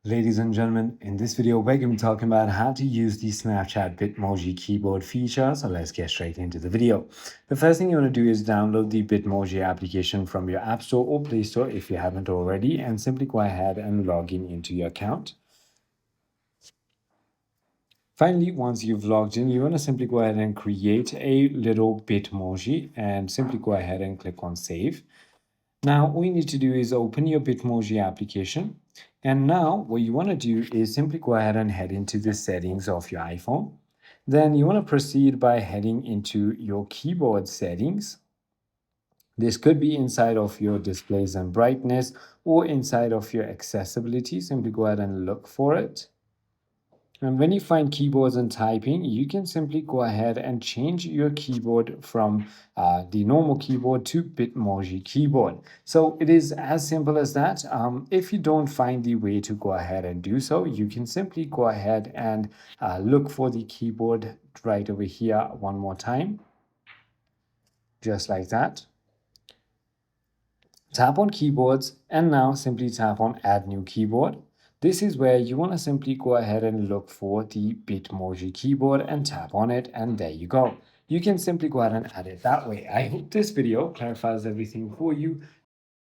Ladies and gentlemen, in this video, we're going to be talking about how to use the Snapchat Bitmoji keyboard feature. So let's get straight into the video. The first thing you want to do is download the Bitmoji application from your App Store or Play Store if you haven't already, and simply go ahead and log in into your account. Finally, once you've logged in, you want to simply go ahead and create a little Bitmoji and simply go ahead and click on Save. Now, all you need to do is open your Bitmoji application. And now what you want to do is simply go ahead and head into the settings of your iPhone. Then you want to proceed by heading into your keyboard settings. This could be inside of your displays and brightness or inside of your accessibility. Simply go ahead and look for it. And when you find keyboards and typing, you can simply go ahead and change your keyboard from the normal keyboard to Bitmoji keyboard. So it is as simple as that. If you don't find the way to go ahead and do so, you can simply go ahead and look for the keyboard right over here one more time, just like that. Tap on keyboards and now simply tap on add new keyboard. This is where you want to simply go ahead and look for the Bitmoji keyboard and tap on it, and there you go. You can simply go ahead and add it that way. I hope this video clarifies everything for you.